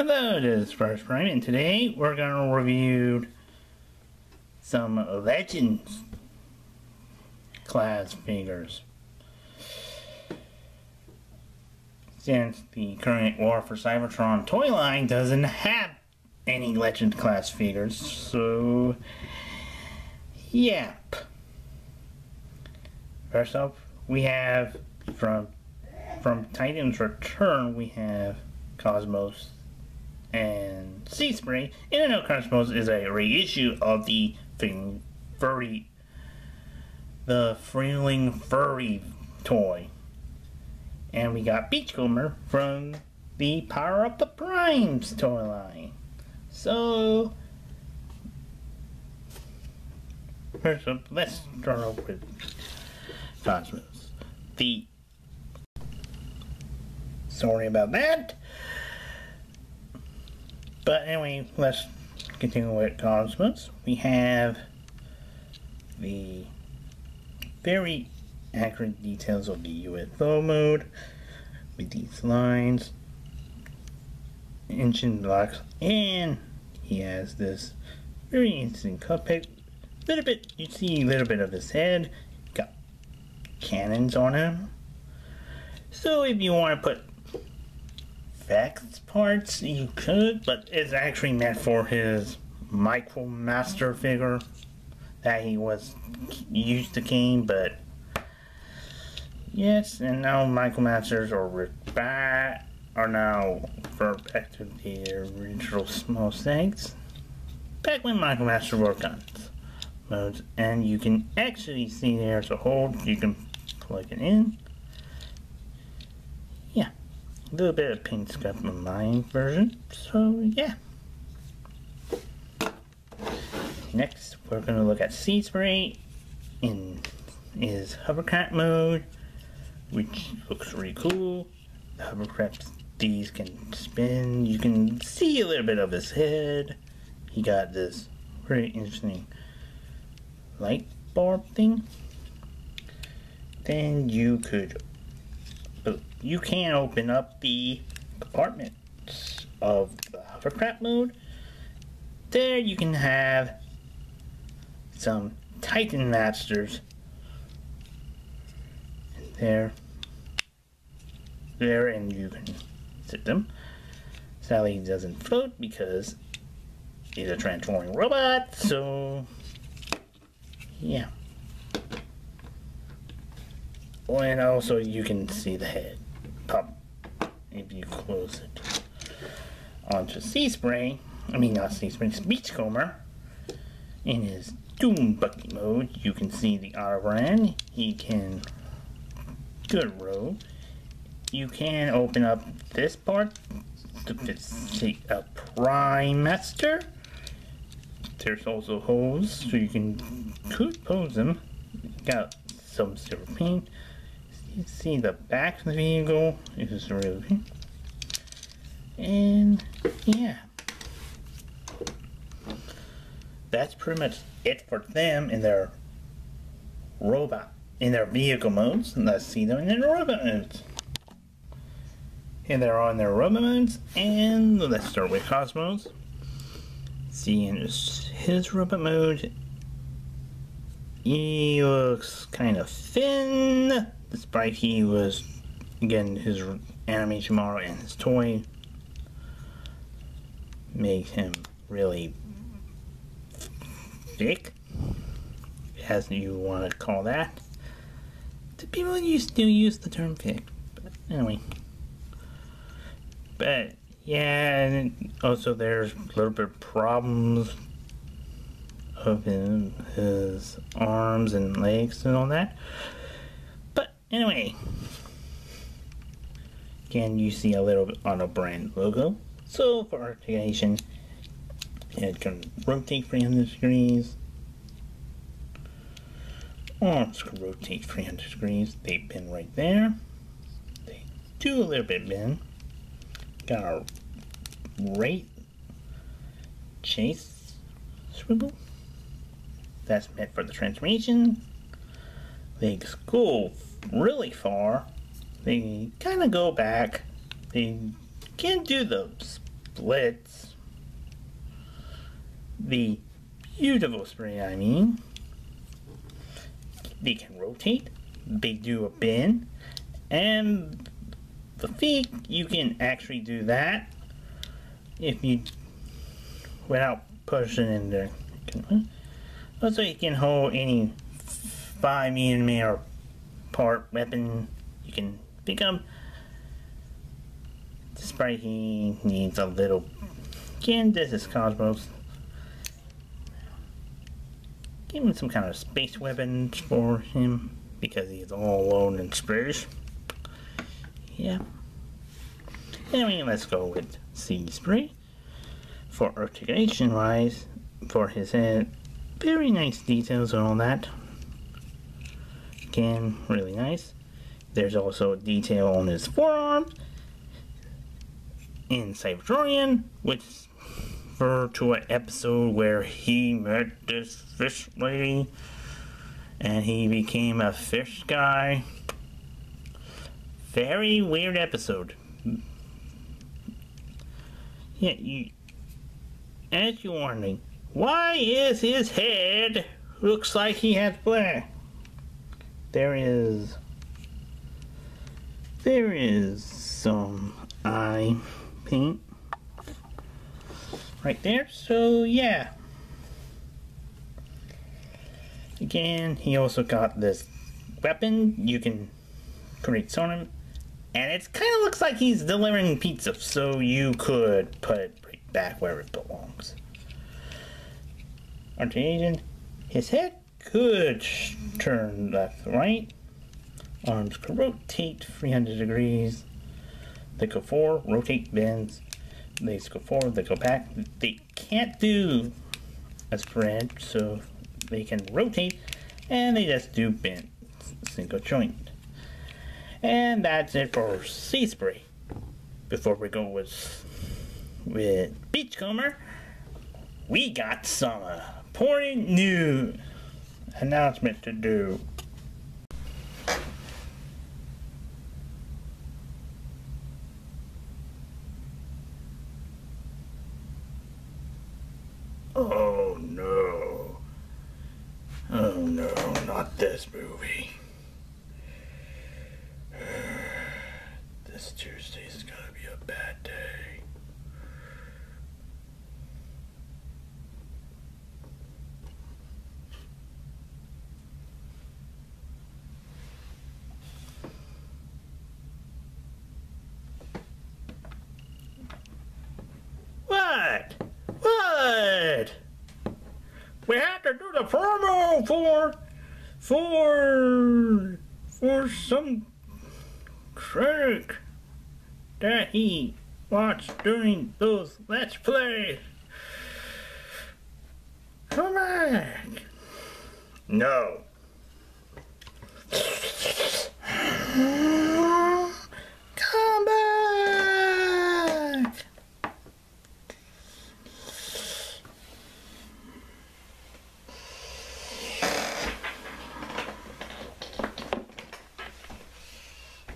Hello, this is Spiderus Prime, and today we're going to review some Legends class figures. Since the current War for Cybertron toy line doesn't have any Legend class figures, so yep. First up, we have from Titan's Return, we have Cosmos and Sea Spray. And I know Cosmos is a reissue of the Freeling Furry toy. And we got Beachcomber from the Power Up the Primes toy line. So, first up, let's start off with Cosmos. Sorry about that. But anyway, let's continue with Cosmos. We have the very accurate details of the UFO mode with these lines, engine blocks, and he has this very interesting cockpit. You see a little bit of his head. Got cannons on him. So if you want to put Vex parts, you could, but it's actually meant for his Micromaster figure that he was used to game. But yes, and now Micromasters are now back to the original small things. Back when Micromaster were guns modes, and you can actually see there's a hole you can plug it in. Yeah. A little bit of paint scuff in my version, so yeah. Next, we're going to look at Sea Spray in his hovercraft mode, which looks really cool. The hovercraft, these can spin. You can see a little bit of his head. He got this very interesting light bulb thing. Then you can open up the compartments of the hovercraft mode. There you can have some Titan Masters. There, and you can sit them. Sadly, he doesn't float because he's a transforming robot, so yeah. Oh, and also you can see the head pop if you close it. Onto Sea Spray, not Sea Spray, Beachcomber. In his Doom Bucket mode, you can see the Autobrand. He can good row. You can open up this part to see a Prime Master. There's also holes, so you could pose them. Got some silver paint. You see the back of the vehicle is really pink. And yeah, that's pretty much it for them in their vehicle modes. And let's see them in their robot modes. And they're on their robot modes. And let's start with Cosmos. See, in his robot mode, he looks kind of thin, despite he was, again, his animation model and his toy make him really thick, as you want to call that. The people used to use the term thick, but anyway. But yeah, and also there's a little bit of problems of his arms and legs and all that. But anyway, again, you see a little bit on a brand logo. So for articulation, it can rotate 300 degrees. Arms can rotate 300 degrees. They bend right there. They do a little bit bend. Got a right chase swivel. That's meant for the transformation. Legs go really far. They kind of go back. They can't do the splits. The beautiful spray, I mean. They can rotate, they do a bend, and the feet, you can actually do that if you, without pushing in there. Also, you can hold any 5mm part weapon you can pick up. Despite he needs a little, again, this is Cosmos. Give him some kind of space weapons for him because he's all alone in space. Yeah. Anyway, let's go with Sea Spray. For articulation wise, for his head, very nice details and all that. Again, really nice. There's also a detail on his forearms in Cybertronian, which refer to an episode where he met this fish lady and he became a fish guy. Very weird episode. Yeah, as you're wondering, why is his head looks like he has black? There is some eye paint right there, so yeah. Again, he also got this weapon you can create on him, and it kind of looks like he's delivering pizza, so you could put it right back where it belongs. Articulation, his head could turn left, right. Arms could rotate 300 degrees. They go forward, rotate, bends. Legs go forward, they go back. They can't do a spread, so they can rotate, and they just do bend, single joint. And that's it for Sea Spray. Before we go with Beachcomber, we got some important new announcement to do. Oh no. Oh no, not this movie. This Tuesday's gonna be a bad day. What? What? We have to do the promo for some critic that he watched during those Let's Plays. Come back. No. Come back.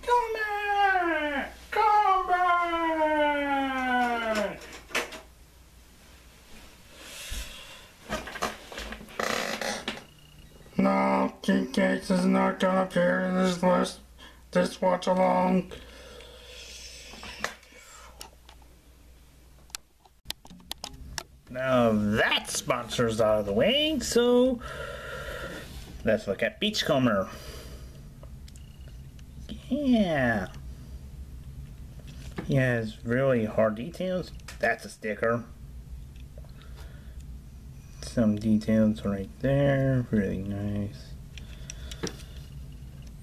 Come back! Come back! No, King Cakes is not gonna appear in this list. This watch along. Now that sponsor's out of the way, so let's look at Beachcomber. Yeah. He has really hard details. That's a sticker. Some details right there. Really nice.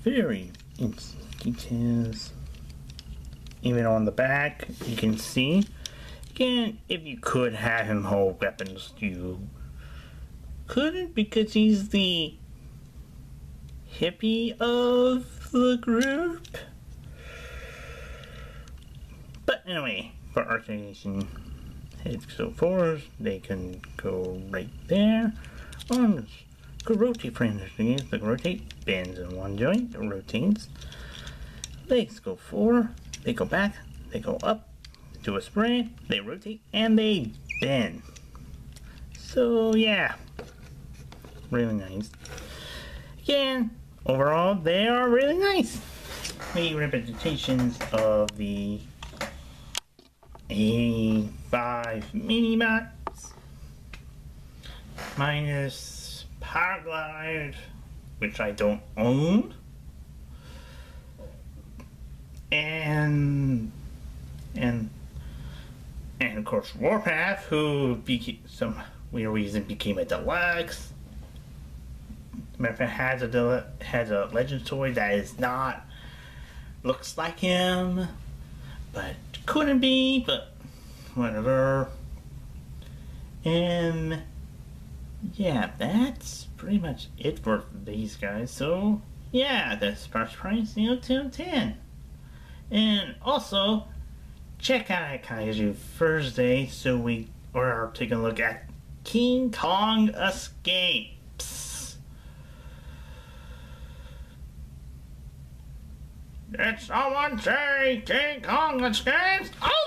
Very interesting details. Even on the back, you can see. Again, if you could have him hold weapons, you couldn't because he's the hippie of the group. But anyway, for articulation, heads go forward, they can go right there. Arms could rotate 300 degrees, they can rotate, bends in one joint, it rotates. Legs go forward, they go back, they go up, do a spray, they rotate, and they bend. So yeah, really nice. Again, overall, they are really nice. The representations of the A5 mini bots minus Paraglide, which I don't own, and of course Warpath, who became some weird reason became a deluxe. Matter of fact, has a legend toy that is not, looks like him, but couldn't be, but whatever. And yeah, that's pretty much it for these guys. So yeah, the Sparks price, 10/10. And also check out Kaiju Thursday, so we are taking a look at King Kong Escapes. Did someone say King Kong Escapes? Oh